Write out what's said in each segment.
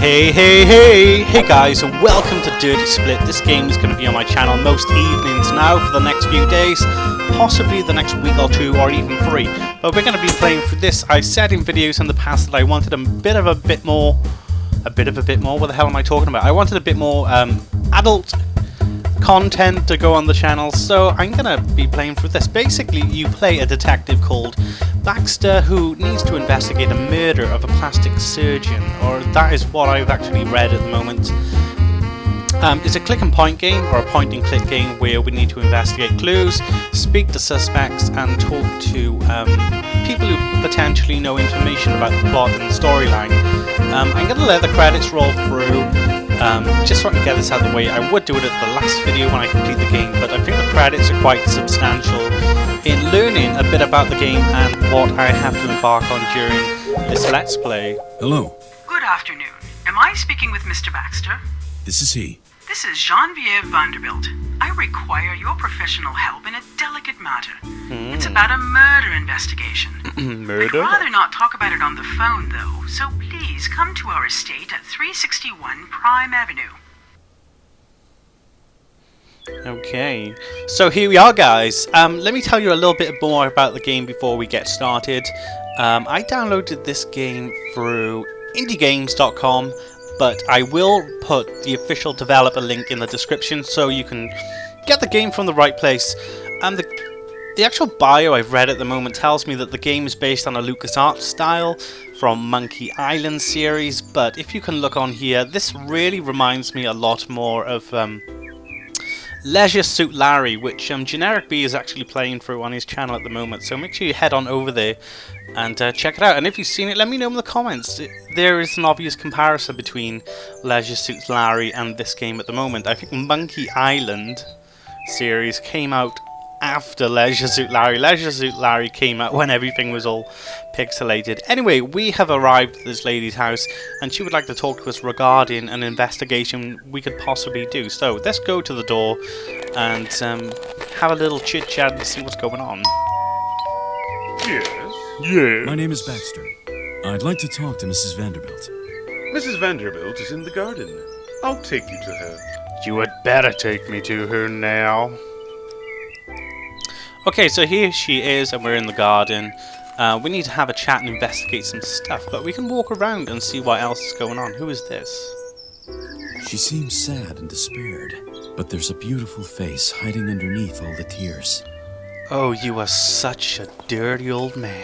Hey guys, and welcome to Dirty Split. This game is going to be on my channel most evenings now for the next few days, possibly the next week or two, or even 3. But we're going to be playing through this. I said in videos in the past that I wanted a bit more, what the hell am I talking about? I wanted a bit more adult content to go on the channel, so I'm going to be playing through this. Basically, you play a detective called Baxter who needs to investigate a murder of a plastic surgeon, or that is what I've actually read at the moment. It's a click and point game, or a point and click game, where we need to investigate clues, speak to suspects, and talk to people who potentially know information about the plot and the storyline. I'm going to let the credits roll through. Just so I can get this out of the way. I would do it at the last video when I complete the game, but I think the credits are quite substantial in learning a bit about the game and what I have to embark on during this Let's Play. Hello. Good afternoon. Am I speaking with Mr. Baxter? This is he. This is Genevieve Vanderbilt. I require your professional help in a delicate matter. It's about a murder investigation. Murder? I'd rather not talk about it on the phone, though, so please come to our estate at 361 Prime Avenue. Okay, so here we are, guys. Let me tell you a little bit more about the game before we get started. I downloaded this game through indiegames.com, but I will put the official developer link in the description so you can get the game from the right place. The actual bio I've read at the moment tells me that the game is based on a LucasArts style from Monkey Island series, but if you can look on here, this really reminds me a lot more of Leisure Suit Larry, which Generic B is actually playing through on his channel at the moment, so make sure you head on over there and check it out. And if you've seen it, let me know in the comments. There is an obvious comparison between Leisure Suit Larry and this game at the moment. I think Monkey Island series came out after Leisure Suit Larry. Leisure Suit Larry came out when everything was all pixelated. Anyway, we have arrived at this lady's house and she would like to talk to us regarding an investigation we could possibly do. So let's go to the door and have a little chit chat and see what's going on. Yes? My name is Baxter. I'd like to talk to Mrs. Vanderbilt. Mrs. Vanderbilt is in the garden. I'll take you to her. You had better take me to her now. Okay, so here she is and we're in the garden. We need to have a chat and investigate some stuff, but we can walk around and see what else is going on. Who is this? She seems sad and despaired, but there's a beautiful face hiding underneath all the tears. Oh, you are such a dirty old man.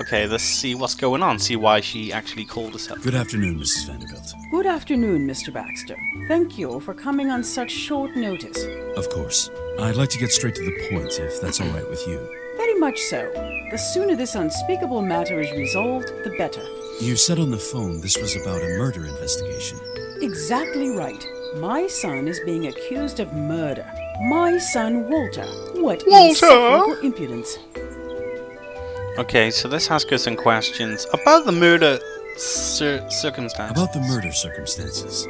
Okay, let's see what's going on, see why she actually called us up. Good afternoon, Mrs. Vanderbilt. Good afternoon, Mr. Baxter. Thank you for coming on such short notice. Of course. I'd like to get straight to the point, if that's all right with you. Very much so. The sooner this unspeakable matter is resolved, the better. You said on the phone this was about a murder investigation. Exactly right. My son is being accused of murder. My son, Walter. What insufferable impudence. Okay, so let's ask her some questions about the murder circumstances. About the murder circumstances.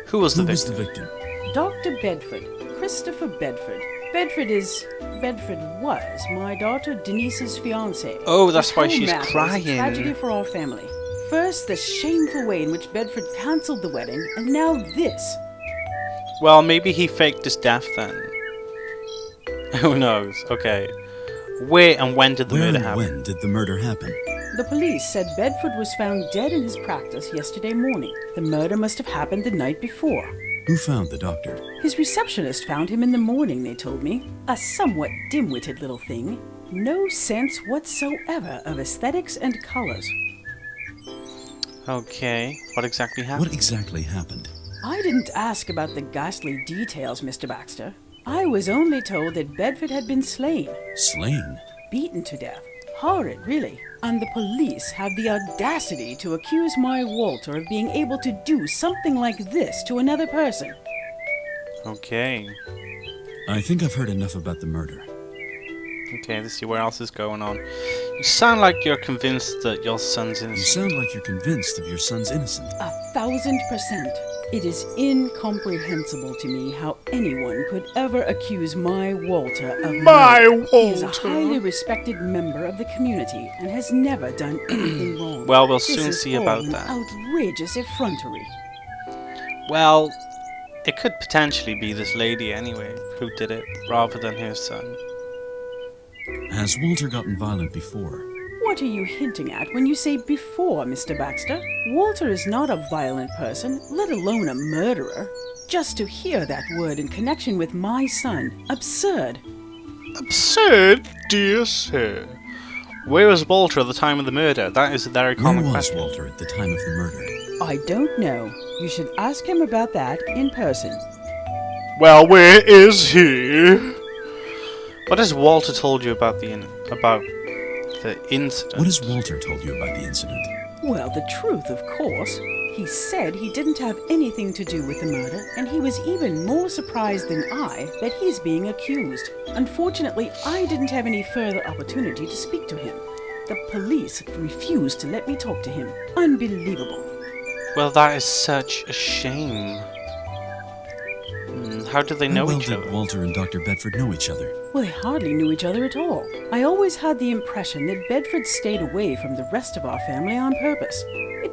Who was the Who victim? was the victim? Dr. Bedford. Christopher Bedford. Bedford was my daughter Denise's fiancé. Oh, that's This why whole she's matter was crying. a tragedy for our family. First, the shameful way in which Bedford cancelled the wedding, and now this. Well, maybe he faked his death then. Who knows? Okay. Where and when did the Where murder and happen? when did the murder happen? The police said Bedford was found dead in his practice yesterday morning. The murder must have happened the night before. Who found the doctor? His receptionist found him in the morning, they told me. A somewhat dim-witted little thing. No sense whatsoever of aesthetics and colors. Okay, what exactly happened? What exactly happened? I didn't ask about the ghastly details, Mr. Baxter. I was only told that Bedford had been slain. Slain? Beaten to death. Horrid, really. And the police have the audacity to accuse my Walter of being able to do something like this to another person. Okay. I think I've heard enough about the murder. Okay, let's see what else is going on. You sound like you're convinced that your son's innocent. You sound like you're convinced of your son's innocent. 1,000%. It is incomprehensible to me how anyone could ever accuse my Walter of murder. He is a highly respected member of the community and has never done anything wrong. Well, we'll This soon is see all about an that. outrageous effrontery. Well, it could potentially be this lady anyway who did it, rather than her son. Has Walter gotten violent before? What are you hinting at when you say before, Mr. Baxter? Walter is not a violent person, let alone a murderer. Just to hear that word in connection with my son, absurd. Absurd, dear sir. Where was Walter at the time of the murder? That is a very Where common was question. Walter at the time of the murder? I don't know. You should ask him about that in person. Well, where is he? What has Walter told you about the incident? What has Walter told you about the incident? Well, the truth, of course. He said he didn't have anything to do with the murder, and he was even more surprised than I that he's being accused. Unfortunately, I didn't have any further opportunity to speak to him. The police refused to let me talk to him. Unbelievable. Well, that is such a shame. How did they know How well each did other? Walter and Dr. Bedford know each other? Well, they hardly knew each other at all. I always had the impression that Bedford stayed away from the rest of our family on purpose.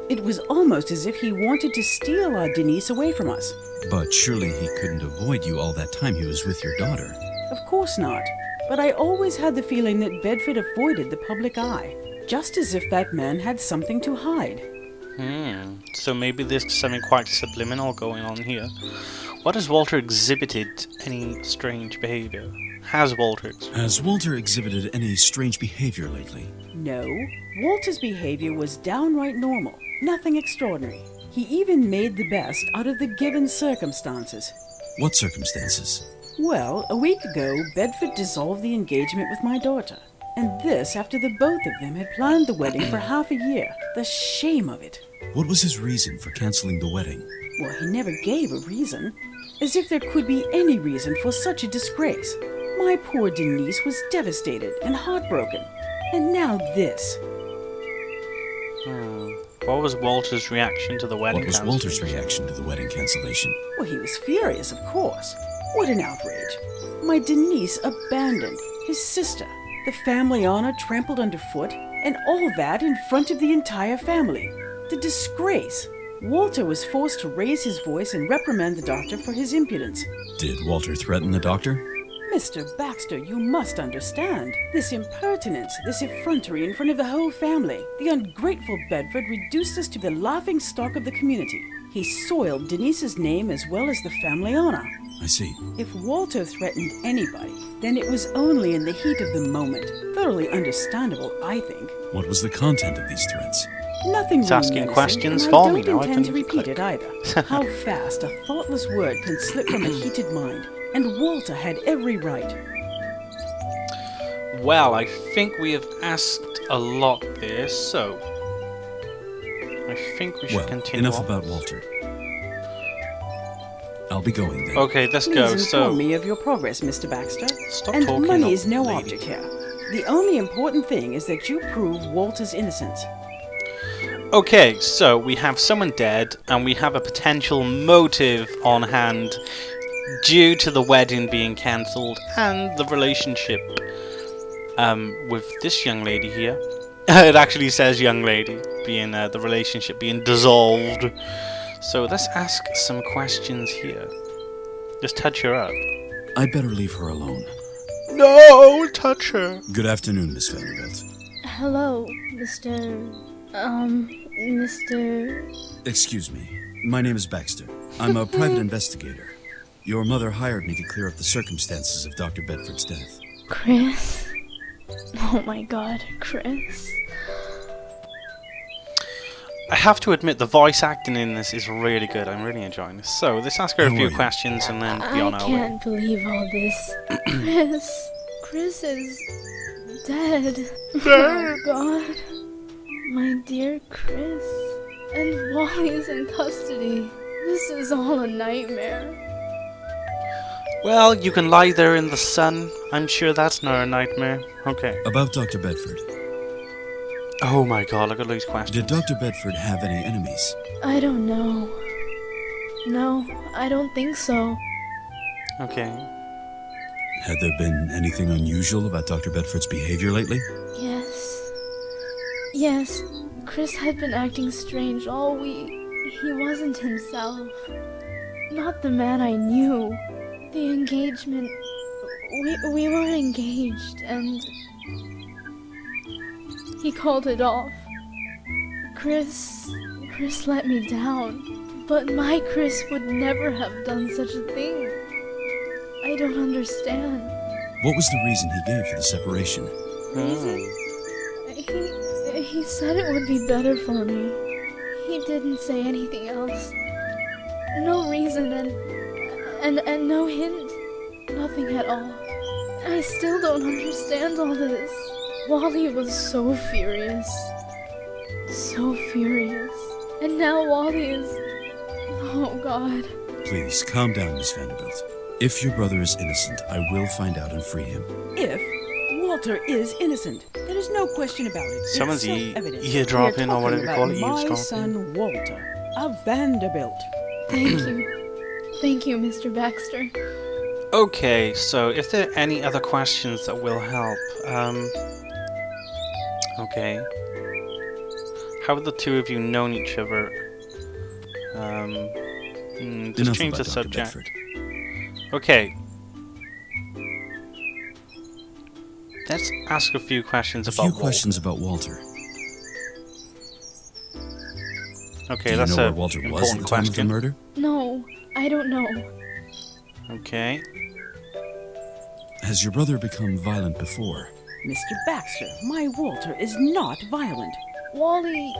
It was almost as if he wanted to steal our Denise away from us. But surely he couldn't avoid you all that time he was with your daughter. Of course not. But I always had the feeling that Bedford avoided the public eye, just as if that man had something to hide. So maybe there's something quite subliminal going on here. What has Walter exhibited any strange behavior? Has Walter exhibited any strange behavior lately? No, Walter's behavior was downright normal, nothing extraordinary. He even made the best out of the given circumstances. What circumstances? Well, a week ago, Bedford dissolved the engagement with my daughter. And this after the both of them had planned the wedding for half a year. The shame of it. What was his reason for canceling the wedding? Well, he never gave a reason. As if there could be any reason for such a disgrace. My poor Denise was devastated and heartbroken. And now this. What was Walter's reaction to the wedding? What was Walter's reaction to the wedding cancellation? Well, he was furious, of course. What an outrage. My Denise abandoned, his sister, the family honor trampled underfoot, and all that in front of the entire family. The disgrace. Walter was forced to raise his voice and reprimand the doctor for his impudence. Did Walter threaten the doctor? Mr. Baxter, you must understand. This impertinence, this effrontery in front of the whole family. The ungrateful Bedford reduced us to the laughing stock of the community. He soiled Denise's name as well as the family honor. I see. If Walter threatened anybody, then it was only in the heat of the moment. Thoroughly understandable, I think. What was the content of these threats? Nothing He's really asking menacing, questions and for I me don't now, I intend to can repeat click. it either. How fast a thoughtless word can slip from a heated mind. And Walter had every right. Well, I think we have asked a lot there, so I think we should continue enough on. about Walter. I'll be going then. Okay, let's Please go. inform So, me of your progress, Mr. Baxter. stop And talking, money is no lady. object here. The only important thing is that you prove Walter's innocence. Okay, so we have someone dead, and we have a potential motive on hand due to the wedding being cancelled and the relationship with this young lady here. It actually says young lady, being the relationship being dissolved. So let's ask some questions here. Just touch her up. I'd better leave her alone. No, touch her. Good afternoon, Miss Vanderbilt. Hello, Mr. Excuse me. My name is Baxter. I'm a private investigator. Your mother hired me to clear up the circumstances of Dr. Bedford's death. Chris? Oh my god, Chris. I have to admit, the voice acting in this is really good. I'm really enjoying this. So let's ask her a How few are you? questions and then be I on our way. can't believe all this. Chris is dead. Oh god. My dear Chris. And Wally's in custody. This is all a nightmare. Well, you can lie there in the sun. I'm sure that's not a nightmare. Okay. About Dr. Bedford. Oh my god, look at these questions. Did Dr. Bedford have any enemies? I don't know. No, I don't think so. Okay. Had there been anything unusual about Dr. Bedford's behavior lately? Yes, Chris had been acting strange all week. He wasn't himself. Not the man I knew. The engagement... We were engaged, and... he called it off. Chris let me down. But my Chris would never have done such a thing. I don't understand. What was the reason he gave for the separation? Reason? He said it would be better for me. He didn't say anything else. No reason and no hint. Nothing at all. I still don't understand all this. Wally was so furious. So furious. And now Wally is... oh God. Please, calm down, Miss Vanderbilt. If your brother is innocent, I will find out and free him. If Walter is innocent, there is no question about it. Someone's It's self-evident. eardropping or whatever you call it, We are talking about my eavesdropping. son Walter, of Vanderbilt. Thank you. Thank you, Mr. Baxter. Okay, so if there are any other questions that will help, okay. How have the two of you known each other? Just Enough change the about Dr. subject. Bedford. Okay. Let's ask a few questions A about few Walter. questions about Walter. Okay, Do you that's know where a Walter was at important the time of the question. murder? No, I don't know. Okay. Has your brother become violent before? Mr. Baxter, my Walter is not violent. Wally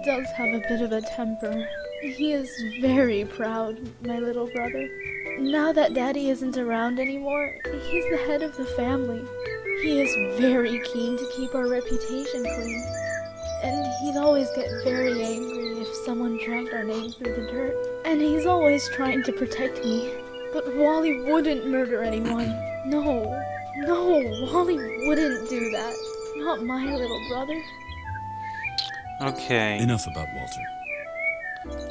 does have a bit of a temper. He is very proud, my little brother. Now that Daddy isn't around anymore, he's the head of the family. He is very keen to keep our reputation clean. And he'd always get very angry if someone dragged our name through the dirt. And he's always trying to protect me. But Wally wouldn't murder anyone. No, Wally wouldn't do that. Not my little brother. Okay. Enough about Walter.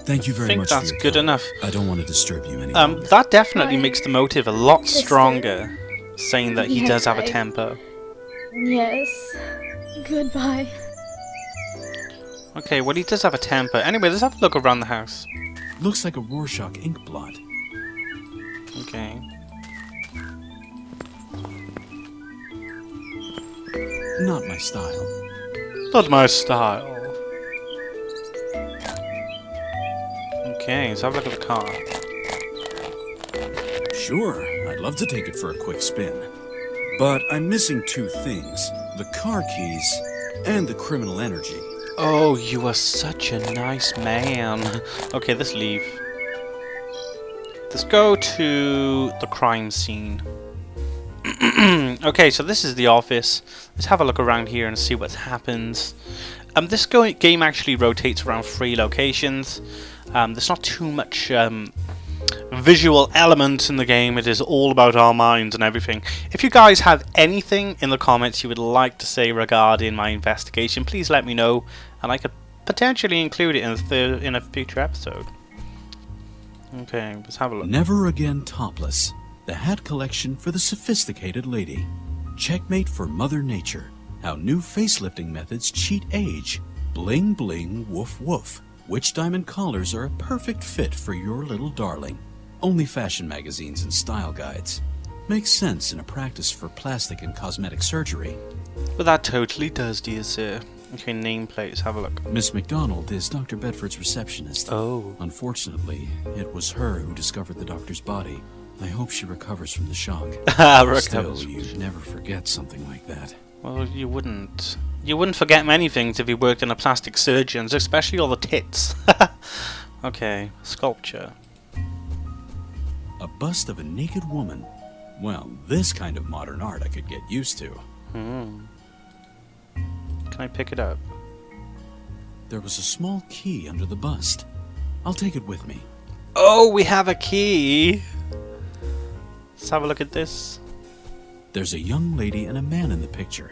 Thank you I very think much that's for your good time. enough. I don't want to disturb you any longer. That definitely Hi. makes the motive a lot Sister. stronger, saying that he Yes, does have a I- temper. Yes. Goodbye. Okay, well, he does have a temper. Anyway, let's have a look around the house. Looks like a Rorschach ink blot. Okay. Not my style. Not my style. Okay, let's have a look at the car. Sure, I'd love to take it for a quick spin. But I'm missing two things. The car keys and the criminal energy. Oh, you are such a nice man. Okay, let's leave. Let's go to the crime scene. Okay, so this is the office. Let's have a look around here and see what happens. This game actually rotates around 3 locations. There's not too much visual element in the game. It is all about our minds and everything. If you guys have anything in the comments you would like to say regarding my investigation, please let me know, and I could potentially include it in a future episode. Okay, let's have a look. Never Again Topless. The hat collection for the sophisticated lady. Checkmate for Mother Nature. How new facelifting methods cheat age. Bling bling woof woof. Which diamond collars are a perfect fit for your little darling. Only fashion magazines and style guides. Makes sense in a practice for plastic and cosmetic surgery. Well, that totally does, dear sir. Okay, nameplate, let's have a look. Miss McDonald is Dr. Bedford's receptionist. Oh. Unfortunately, it was her who discovered the doctor's body. I hope she recovers from the shock. Still, you'd never forget something like that. Well, you wouldn't. You wouldn't forget many things if you worked in a plastic surgeon's, especially all the tits. Okay, sculpture. A bust of a naked woman. Well, this kind of modern art I could get used to. Can I pick it up? There was a small key under the bust. I'll take it with me. Oh, we have a key! Let's have a look at this. There's a young lady and a man in the picture.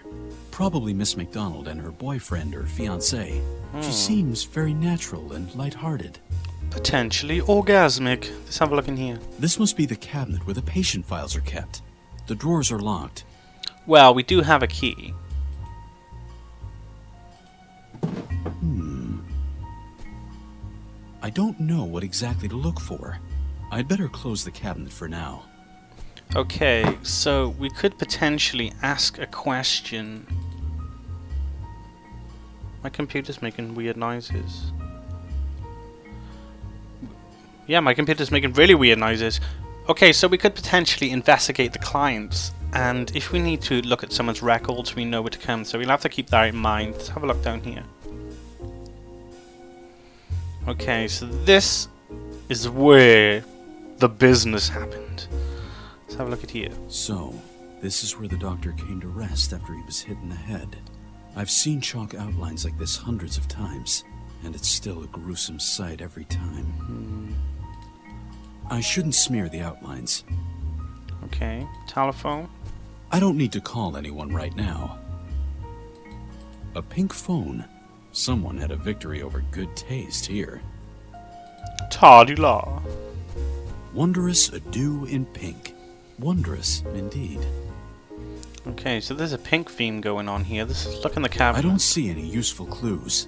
Probably Miss McDonald and her boyfriend or fiancé. She seems very natural and lighthearted. Potentially orgasmic. Let's have a look in here. This must be the cabinet where the patient files are kept. The drawers are locked. Well, we do have a key. I don't know what exactly to look for. I'd better close the cabinet for now. Okay, so we could potentially ask a question. My computer's making weird noises. Yeah, my computer's making really weird noises. Okay, so we could potentially investigate the clients. And if we need to look at someone's records, we know where to come. So we'll have to keep that in mind. Let's have a look down here. Okay, so this is where the business happened. Let's have a look at here. So, this is where the doctor came to rest after he was hit in the head. I've seen chalk outlines like this hundreds of times, and it's still a gruesome sight every time. I shouldn't smear the outlines. Okay, telephone. I don't need to call anyone right now. A pink phone. Someone had a victory over good taste here. Tardy-la. Wondrous adieu in pink. Wondrous, indeed. Okay, so there's a pink theme going on here. Look in the cabinet. I don't see any useful clues.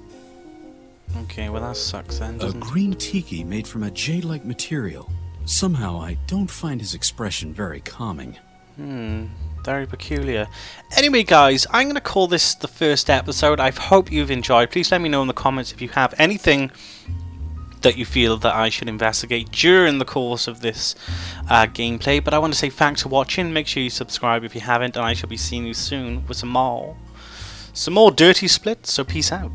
Okay, well that sucks then, A doesn't it? green tiki made from a jade-like material. Somehow I don't find his expression very calming. Very peculiar. Anyway, guys, I'm going to call this the first episode. I hope you've enjoyed. Please let me know in the comments if you have anything that you feel that I should investigate during the course of this gameplay. But I want to say thanks for watching. Make sure you subscribe if you haven't, and I shall be seeing you soon with some more dirty splits. So peace out.